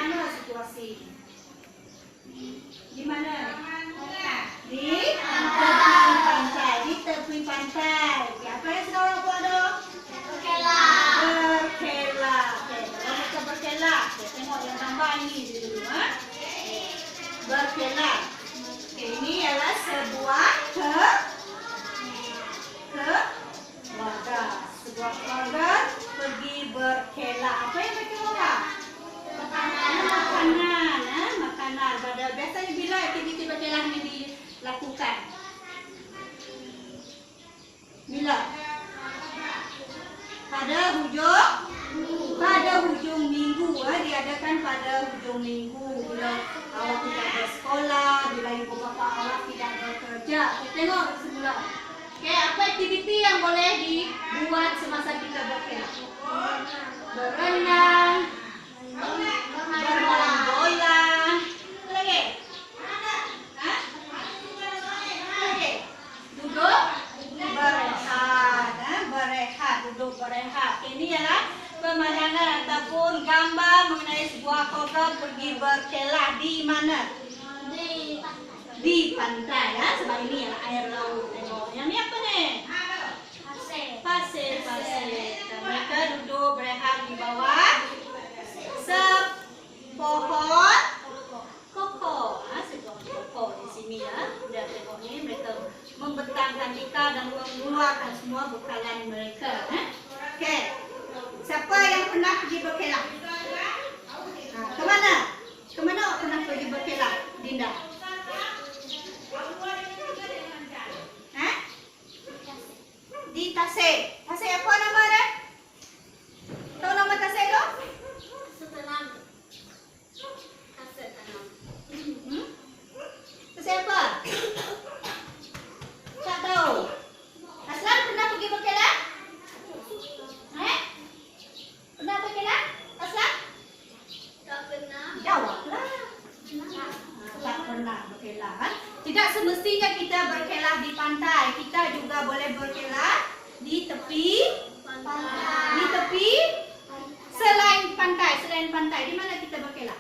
mana situasi? Di mana? Di tepi pantai. Di tepi pantai. Apa yang sedang orang buat tu? Berkelah. Berkelah. Mereka berkelah. Tengok yang gambar ini dulu. Berkelah. Ini adalah sebuah keluarga. Sebuah keluarga pergi berkelah. Apa yang mereka bawa? Makanan. Makanan. Biasanya bila aktiviti berkelah ini dilakukan? Bila? Pada hujung minggu. Diadakan pada hujung minggu. Bila awak tidak ada sekolah, bila ibu bapa awak tidak bekerja. Tengok semula. Okay, apa aktiviti yang boleh dibuat semasa kita berkelah? Berenang, bermain bola. Apa lagi? Lagi? Duduk, berehat. Berehat, duduk berehat. Ini ialah pemandangan ataupun gambar mengenai sebuah keluarga pergi berkelah di mana? Di pantai. Sebab ini ialah air laut. Tengok. Yang ni apa ni? Pasir. Mereka duduk berehat di bawah sepohon koko. Sepohon koko di sini ya. Dah tengok ni mereka membentangkan tikar dan mengeluarkan semua bekalan mereka. Okey. Siapa yang pernah pergi berkelah? Ke mana? Ke mana awak pernah pergi berkelah, Dinda? Di Tasik. Tasik apa nama dia? Tahu nama Tasik tu? Tasik apa? Tak tahu. Aslan pernah pergi berkelah? Pernah berkelah? Aslan? Tak pernah. Jawablah. Tak pernah berkelah. Tidak semestinya kita berkelah di pantai. Kita juga boleh berkelah di tepi pantai. Di tepi selain pantai. Di mana kita berkelah?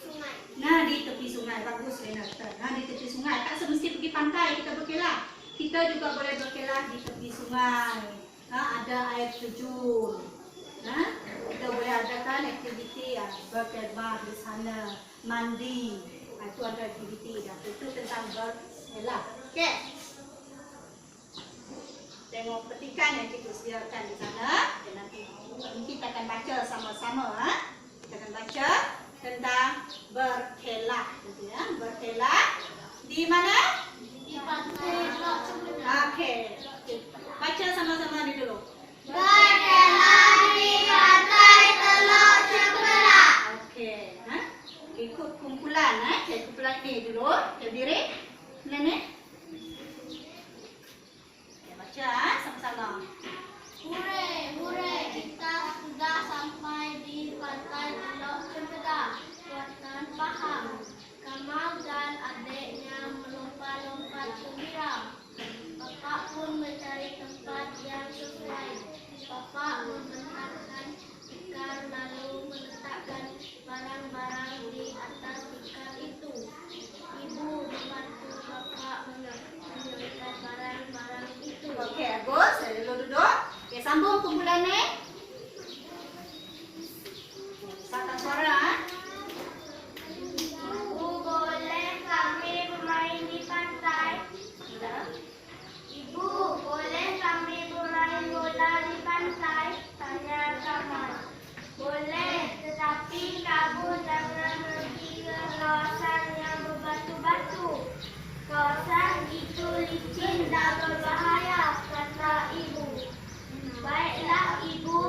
Sungai. Nah, di tepi sungai. Bagus Renata. Nah, di tepi sungai. Tak semesti pergi pantai kita berkelah. Kita juga boleh berkelah di tepi sungai. Ada air terjun. Kita boleh adakan aktiviti berkemah di sana, mandi. Itu ada aktiviti dah. Itu tentang berkelah. Okey. Tengok petikan yang kita sediakan di sana. Dan nanti kita akan baca sama-sama. Kita akan baca tentang berkelah. Berkelah di mana? Di pantai Teluk Cempedak. Okey. Baca sama-sama ni dulu. Berkelah di pantai Teluk Cempedak. Okey. Ikut kumpulan. Kumpulan ni dulu. Berdiri. Ni. Baca sama-sama. Hurray, kita sudah sampai di pantai Teluk Cempedak. Tuan faham. Kamal dan adiknya melompat-lompat gembira. Bapak pun mencari tempat yang sesuai. Bapak membentangkan tikar lalu meletakkan barang-barang di atas tikar itu. Ibu membantu bapak menyelesaikan barang-barang itu. Okey, Agus, duduk. Okey, sambung kumpulan ni. Satu suara. Ibu, boleh kami bermain di pantai? Ibu, boleh kami bermain bola di pantai? Tanya Kamal. Boleh, tetapi kamu jangan pergi ke kawasan yang berbatu-batu. Kawasan itu licin dan berbahaya, kata ibu. Baiklah ibu,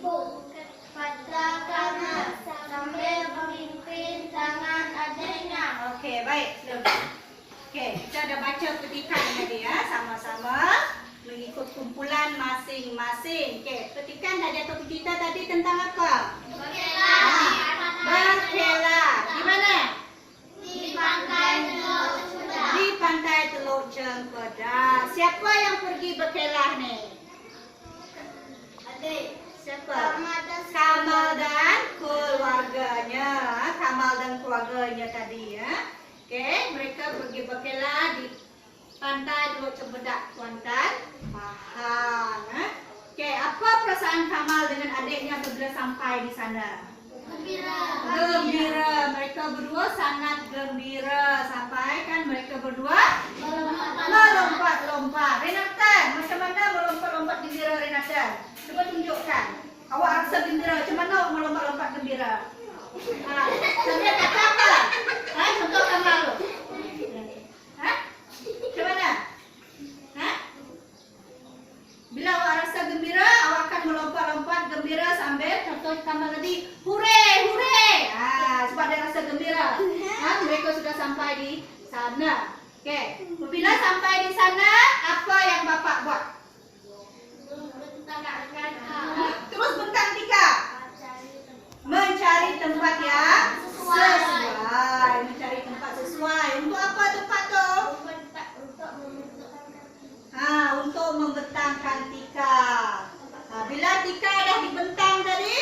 ibu kepada kamar sambil memimpin tangan adiknya. Okey, baik. Okey, kita dah baca petikan tadi ya, sama-sama mengikut kumpulan masing-masing. Okey, petikan dah jatuh ke kita tadi tentang apa? Berkelah. Di mana? Di pantai Teluk Cempedak. Di pantai Teluk Cempedak. Siapa yang pergi berkelah ni? Adik. Siapa? Kamal dan keluarganya. Kamal dan keluarganya tadi ya. Okey, mereka pergi berkelah di pantai Teluk Cempedak, Kuantan, Pahang. Okey, apa perasaan Kamal dengan adiknya bila sampai di sana? Gembira. Mereka berdua sangat gembira. Sampai kan mereka berdua melompat-lompat. Renata, macam mana melompat-lompat gembira Renata? Cuba tunjukkan. Awak rasa gembira. Macam mana awak melompat-lompat gembira? Sambil kata apa? Contoh Kamal tu. Macam mana? Bila awak rasa gembira, awak akan melompat-lompat gembira sambil contoh Kamal tadi, hurray, hurray. Sebab dia rasa gembira. Mereka sudah sampai di sana. Okey, bila sampai di sana, apa yang bapak buat? Terus bentang tikar. Mencari tempat yang sesuai. Mencari tempat sesuai. Untuk apa tempat tu? Untuk membentangkan tikar. Bila tikar dah dibentang tadi,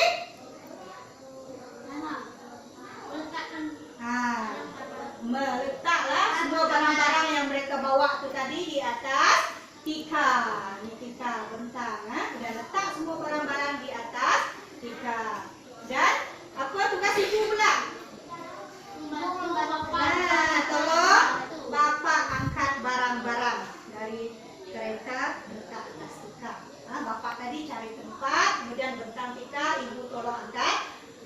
meletaklah semua barang-barang yang mereka bawa tu tadi di atas tikar. Ini tikar bentang. Dan letak semua barang-barang di atas tikar. Dan apa tugas ibu pula? Tolong bapak angkat barang-barang dari kereta letak atas tikar. Bapak tadi cari tempat, kemudian bentang tikar, ibu tolong angkat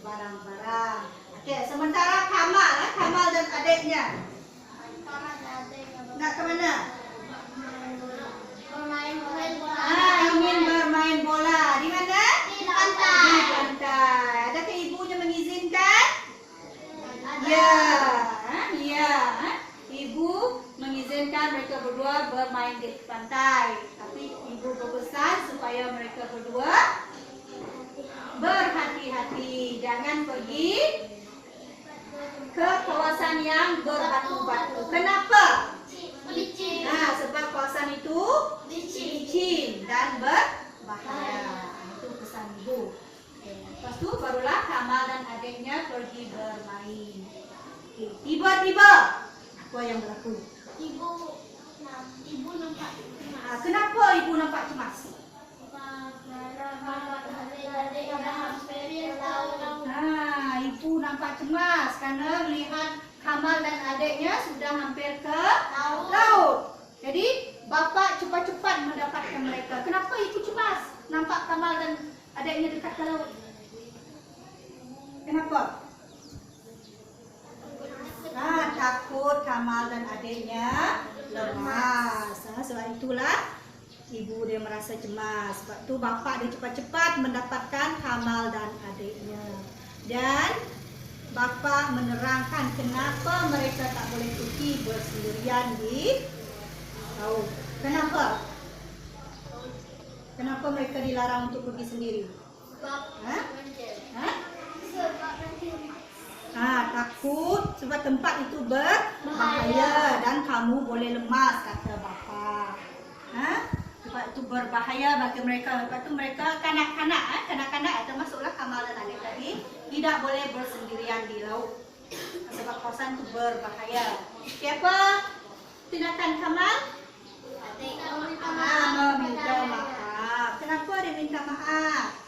barang-barang. Okey, sementara Kamal dan adiknya nak ke mana? Ingin bermain bola. Di mana? Di pantai. Di pantai. Adakah ibunya mengizinkan? Ya. Ibu mengizinkan mereka berdua bermain di pantai. Tapi ibu berpesan supaya mereka berdua berhati-hati. Jangan pergi ke kawasan yang berbatu-batu. Kenapa? Sebab kawasan itu licin dan berbahaya. Itu pesan ibu. Lepas tu barulah Kamal dan adiknya pergi bermain. Tiba-tiba apa yang berlaku? Ibu nampak cemas. Kenapa ibu nampak cemas? Ibu nampak cemas karena melihat Kamal dan adiknya sudah hampir ke laut. Jadi bapa cepat-cepat mendapatkan mereka. Kenapa ibu cemas nampak Kamal dan adiknya dekat ke laut? Kenapa? Takut Kamal dan adiknya lemas. Sebab itulah ibu dia merasa cemas. Sebab tu bapa dia cepat-cepat mendapatkan Kamal dan adiknya. Dan bapa menerangkan kenapa mereka tak boleh pergi bersendirian di laut. Kenapa? Kenapa mereka dilarang untuk pergi sendiri? Takut sebab tempat itu berbahaya dan kamu boleh lemas, kata bapa. Sebab itu berbahaya bagi mereka. Lepas tu mereka kanak-kanak termasuklah Kamal dan adik tadi tidak boleh bersendirian di laut sebab kawasan itu berbahaya. Siapa tindakan Kamal? Meminta maaf. Kenapa dia minta maaf?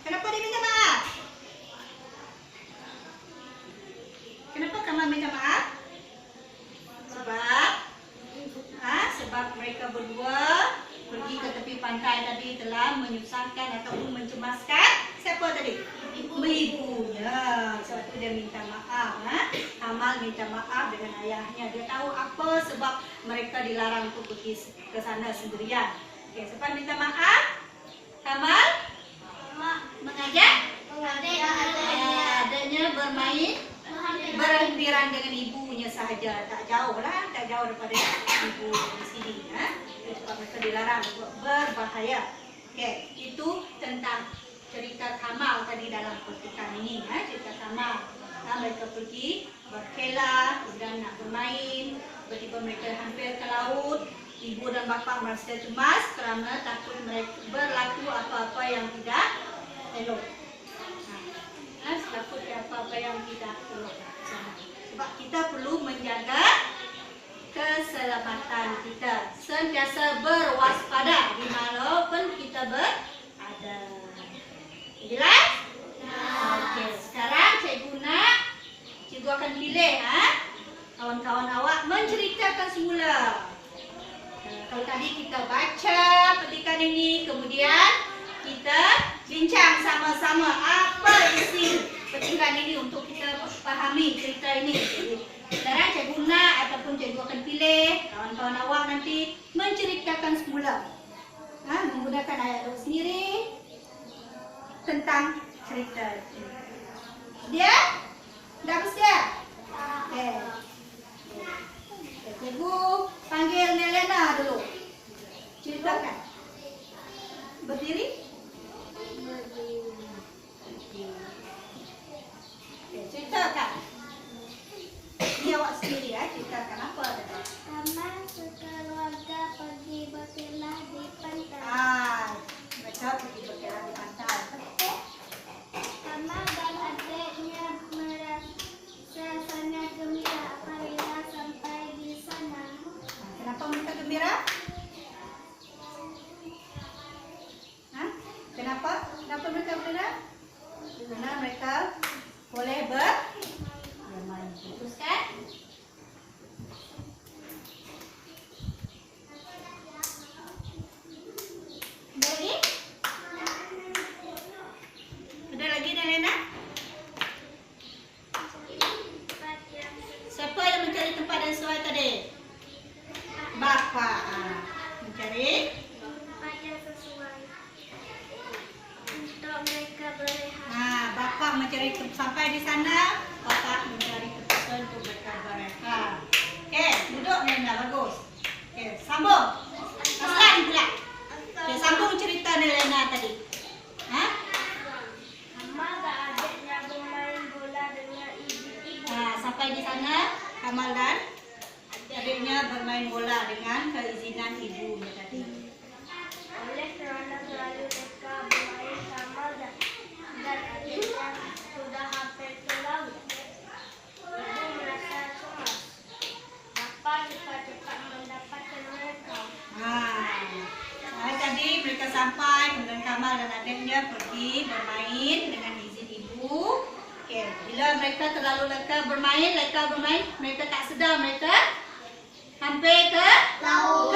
Kenapa dia minta maaf? Kenapa Kamal minta maaf? Sebab mereka berdua pergi ke tepi pantai tadi telah menyusahkan ataupun mencemaskan siapa tadi? Ibu ibunya. Sebab itu dia minta maaf. Kamal minta maaf dengan ayahnya. Dia tahu apa sebab mereka dilarang untuk pergi ke sana sendirian. Oke, siapa minta maaf? Kamal mengajak adanya bermain berhampiran dengan ibunya sahaja, tak jauh daripada ibu di sini. Sebab mereka dilarang berbahaya. Oke, itu tentang cerita Kamal tadi dalam petikan ini. Cerita Kamal. Mereka pergi berkelah, kemudian nak bermain, tiba-tiba mereka hampir ke laut. Ibu dan bapa merasa cemas kerana takut mereka berlaku apa-apa yang tidak elok. Takut apa-apa yang tidak elok. Sebab kita perlu menjaga keselamatan kita, sentiasa berwaspada di mana pun kita berada. Jelas? Okey, sekarang cikgu akan pilih kawan-kawan awak menceritakan semula. Kalau tadi kita baca petikan ini, kemudian kita bincang sama-sama apa isi petikan ini untuk kita pahami cerita ini. Jadi, sekarang cikgu nak ataupun cikgu akan pilih kawan-kawan awak nanti menceritakan semula. Menggunakan ayat awak sendiri tentang cerita ini. Dia? Dah bersedia? Okey. Cikgu panggil Nelena dulu. Ceritakan. Berdiri? Okey, ceritakan. Ini awak sendiri ceritakan apa tadi? Kamal sekeluarga pergi berkelah di pantai. Mereka pergi berkelah di pantai. Kamal dan adiknya merasa sangat gembira apabila sampai di sana. Kenapa mereka gembira? Kenapa mereka gembira? Karena mereka boleh bermain. Teruskan. Ada lagi Nelena? Siapa yang mencari tempat yang sesuai tadi? Bapa. Mencari tempat yang sesuai untuk mereka berehat. Bapa mencari sampai di sana, bapa mencari tempat untuk mereka berehat. Okey, duduk Nelena, bagus. Okey, sambung. Aslan pula. Okey, sambung cerita Nelena tadi. Kamal dan adiknya bermain bola dengan ibu-ibu. Sampai di sana, Kamal dan adiknya bermain bola dengan keizinan ibunya tadi. Oleh kerana selalu mereka bermain, Kamal dan adiknya sudah hampir ke laut. Ibu merasa cemas. Bapa cepat-cepat mendapatkan mereka. Tadi mereka sampai, kemudian Kamal dan adiknya pergi bermain dengan izin ibu. Okey, bila mereka terlalu leka bermain, mereka tak sedar mereka hampir ke laut.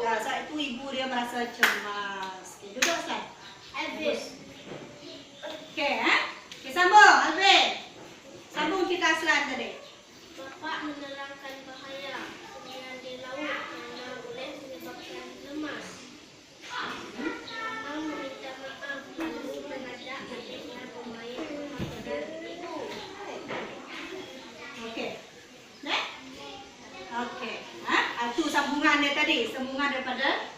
Saat itu ibu dia merasa cemas. Okey, duduk Aslan. Habis. Okey, Okey, sambung Alvin. Sambung cerita Aslan tadi. Bapa menerangkan bahaya kemudian di laut kerana boleh menyebabkan lemas. Kamal meminta maaf lalu mengajak adiknya bermain dengan ibu. Okey. Next. Okey. Itu sambungan dia tadi, sambungan daripada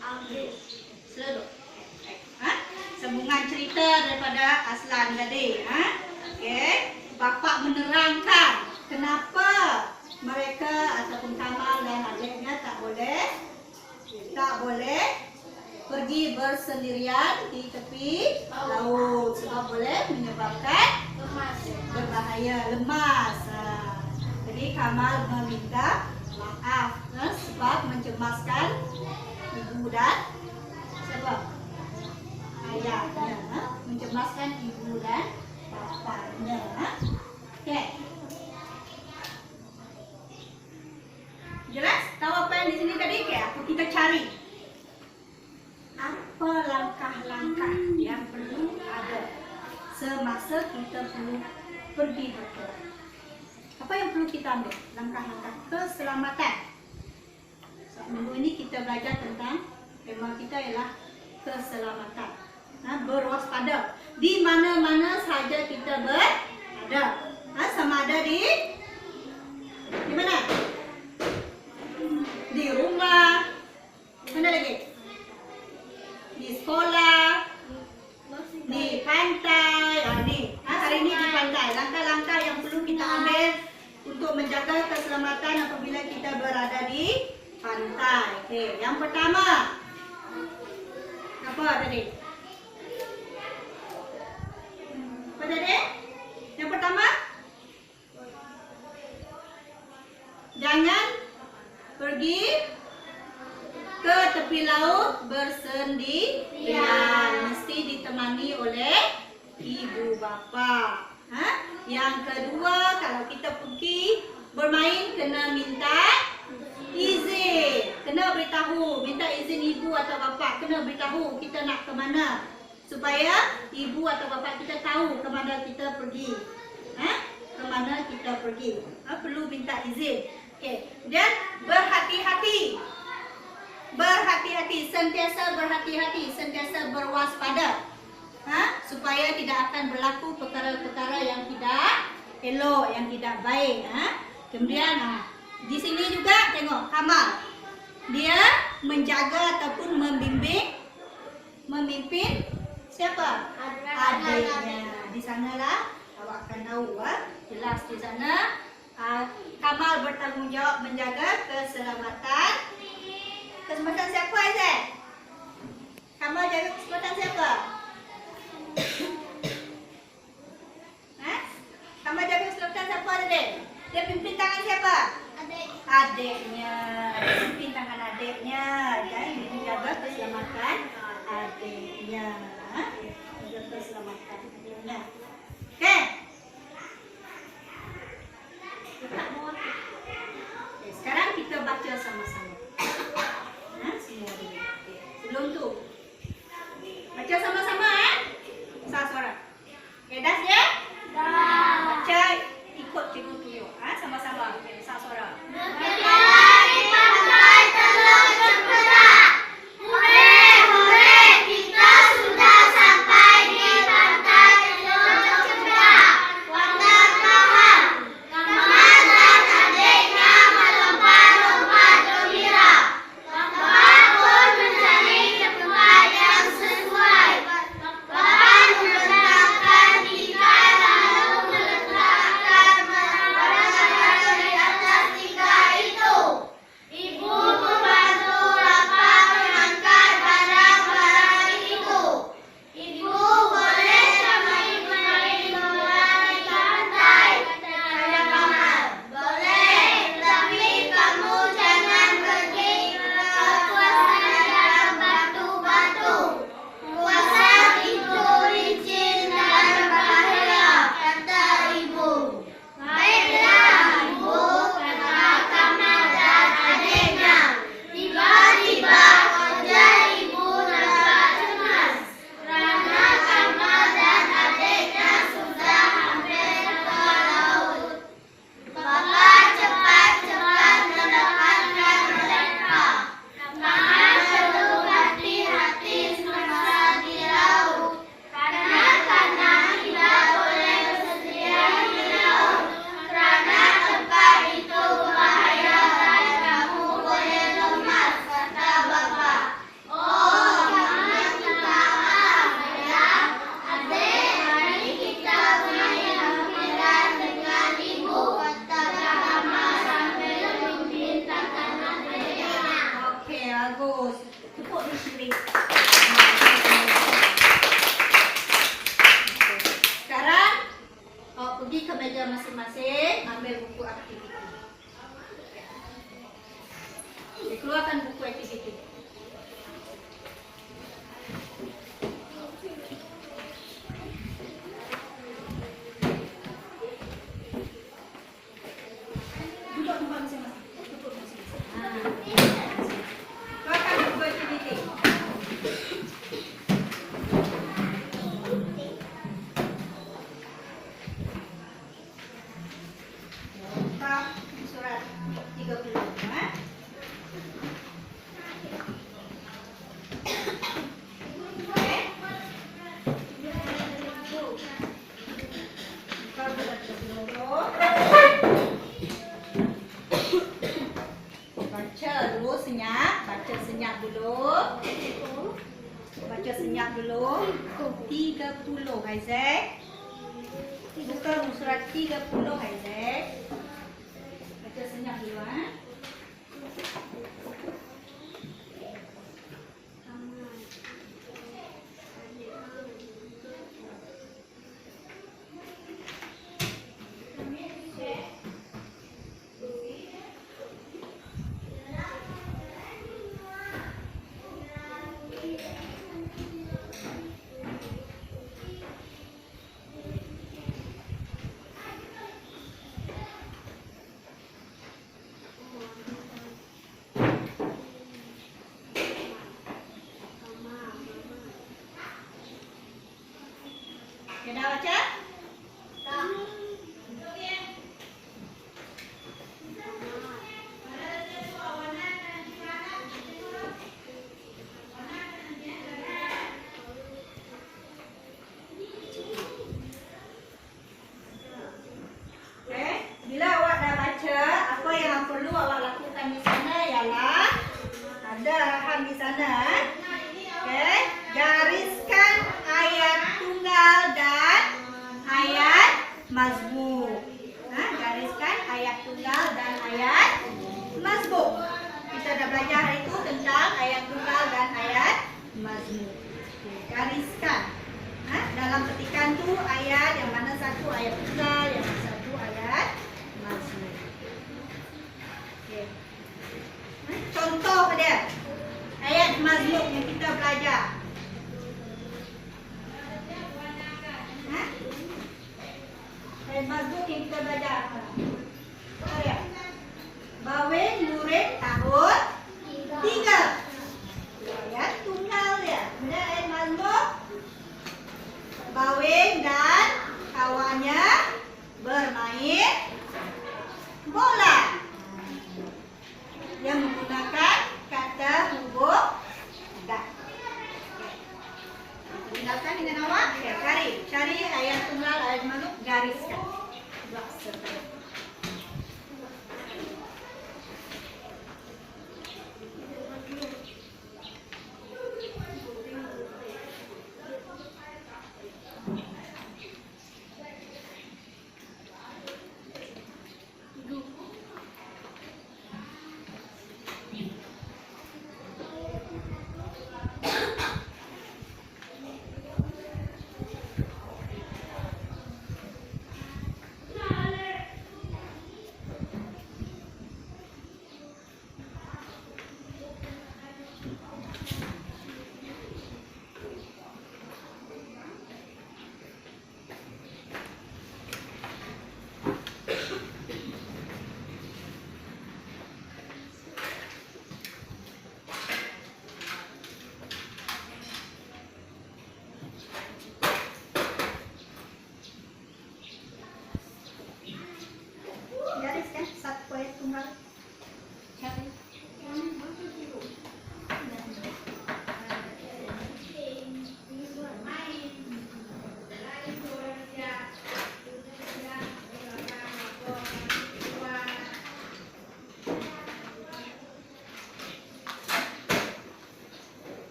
Habis. Selalu. Sambungan cerita daripada Aslan tadi. Okey. Bapa menerangkan kenapa mereka ataupun Kamal dan adiknya tak boleh pergi bersendirian di tepi laut sebab boleh menyebabkan berbahaya, lemas. Jadi Kamal meminta maaf sebab mencemaskan ibu dan sebab ayahnya, mencemaskan ibu dan bapaknya. Okey. Jelas? Tahu apa yang di sini tadi? Okey, apa kita cari? Apa langkah-langkah yang perlu ada semasa kita perlu pergi berperang. Apa yang perlu kita ambil? Langkah-langkah keselamatan. So, minggu ini kita belajar tentang tema kita ialah keselamatan. Berwaspada. Di mana-mana saja kita berada. Sama ada di mana? Di rumah. Mana lagi? Di sekolah. Di pantai. Hari ini di pantai. Langkah-langkah yang perlu kita ambil untuk menjaga keselamatan apabila kita berada di pantai. Okey, yang pertama. Apa tadi? Apa tadi? Yang pertama? Jangan pergi ke tepi laut bersendirian. Mesti ditemani oleh ibu bapa. Yang kedua, kalau kita pergi bermain kena minta izin. Kena beritahu, minta izin ibu atau bapa. Kena beritahu kita nak ke mana. Supaya ibu atau bapa kita tahu ke mana kita pergi. Ke mana kita pergi. Perlu minta izin. Okey. Dan berhati-hati. Berhati-hati, sentiasa berhati-hati, sentiasa berwaspada. Supaya tidak akan berlaku perkara-perkara yang tidak elok, yang tidak baik. Kemudian di sini juga tengok Kamal. Dia menjaga ataupun memimpin siapa? Adiknya. Di sanalah awak akan tahu, jelas di sana Kamal bertanggungjawab menjaga keselamatan. Keselamatan siapa, Aizat? Kamal jaga keselamatan siapa? Kamal jaga keselamatan siapa, Adik? Dia pimpin tangan siapa? Adiknya. Pimpin tangan adiknya. Dan dia jaga keselamatan adiknya. Jaga keselamatan adiknya. Okey. Sekarang kita baca sama-sama. Semua dulu. Sebelum tu baca sama-sama Sah suara. Okay, dah ya? Dah. Baca ikut cikgu tunjuk. Sama-sama. Okay, sah suara. Berkelah di pantai Teluk Cempedak. Hore, hore, kita sudah sampai di pantai Teluk Cempedak. Wandang kawan, Kamal dan adiknya melompat-lompat gembira. Bapak pun mencari tempat yang sesuai. Bapak membentangkan tikai lalu meletakkan barang-barang di atas tikai itu. Ibu membantu Bapak mengangkat barang-barang itu. Ibu boleh kami bermain bola di pantai, kata Kamal. Boleh, tapi kamu jangan pergi ke kawasan dalam batu-batu. Kawasan itu licin dan berbahaya, kata ibu. Baiklah, ibu, kata Kamal dan adiknya. Tiba-tiba wajah ibu nampak cemas kerana Kamal dan adiknya sudah hampir ke laut. Bapak cepat-cepat mendapatkan mereka. Kamal perlu hati-hati semasa di laut. Kanak-kanak tidak boleh bersendirian di laut. Kerana tempat itu berbahaya dan kamu boleh lemas, kata Bapak. Oh, Kamal minta maaf ya. Adik, mari kita bermain lampiran dengan ibu, kata Kamal sambil memimpin tangan adiknya. Okey, bagus. Tepuk di sini. Sekarang awak pergi ke meja masing-masing, ambil buku aktiviti. Keluarkan buku aktiviti. Duduk tempat masing-masing. Duduk masing-masing. Keluarkan buku aktiviti. Baca senyap dulu. 30 Haizek. Buka surat 30 Haizek. Baca senyap dulu Dah baca? Bila awak dah baca, apa yang perlu awak lakukan di sana ialah ada arahan di sana. Okey, gariskan ayat tunggal dan ayat mazmum. Gariskan ayat tunggal dan ayat mazmum. Kita dah belajar hari itu tentang ayat tunggal dan ayat mazmum. Gariskan. Dalam petikan tu ayat yang mana satu ayat tunggal, yang mana satu ayat mazmum. Okey. Contoh pada ayat mazmum yang kita belajar. Ayat mazmum yang kita belajar. Ayat. Bawin murid tahun 3. Ayat tunggal dia. Kemudian ayat mazmum. Bawin dan kawannya bermain bola. Yang menggunakan kata huruf dan.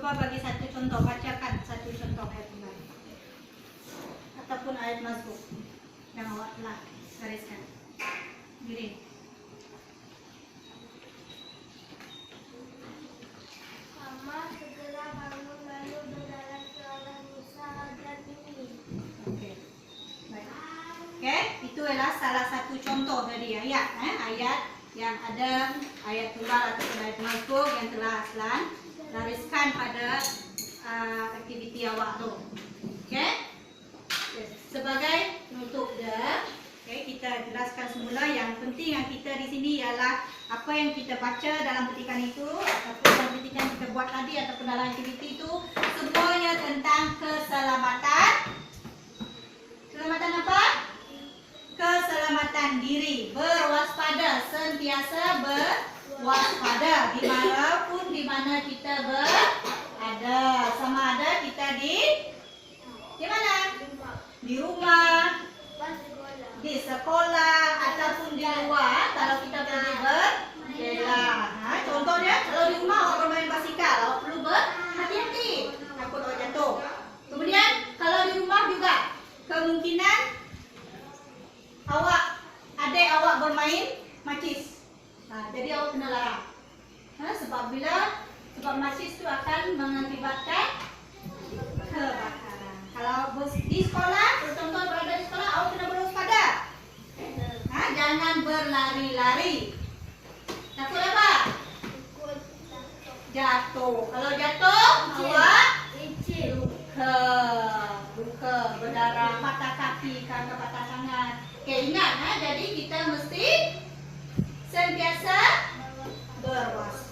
Coba bagi satu contoh, bacakan satu contoh ayat Tuhan ataupun ayat mazmur yang awak telah gariskan. Giring. Hama segera bangun lalu berjalan ke arah Musa dan ini. Oke. Baik. Oke, itu adalah salah satu contoh dari ayat ayat yang ada ayat tunggal ataupun ayat mazmur yang telah Aslan gariskan pada aktiviti awak tu. Oke. Sebagai penutup dia, kita jelaskan semula yang penting yang kita di sini ialah apa yang kita baca dalam petikan itu ataupun dalam petikan kita buat tadi ataupun dalam aktiviti itu semuanya tentang keselamatan. Keselamatan apa? Keselamatan diri, berwaspada, sentiasa berwaspada dimanapun di mana kita berada, sama ada kita di mana? Di rumah, di sekolah ataupun di luar. Kalau kita pergi berkelah, contohnya kalau di rumah awak bermain basikal, awak perlu berhati-hati takut awak jatuh. Kemudian kalau di rumah juga kemungkinan adik awak bermain macis, jadi awak kena larang. Sebab macis itu akan mengakibatkan kebakaran. Kalau di sekolah, contoh berada di sekolah, awak kena berwaspada. Jangan berlari-lari. Takut apa? Jatuh. Kalau jatuh, awak luka, berdarah, patah kaki, patah tangan. Oke, ingat, jadi kita mesti sentiasa berwaspada.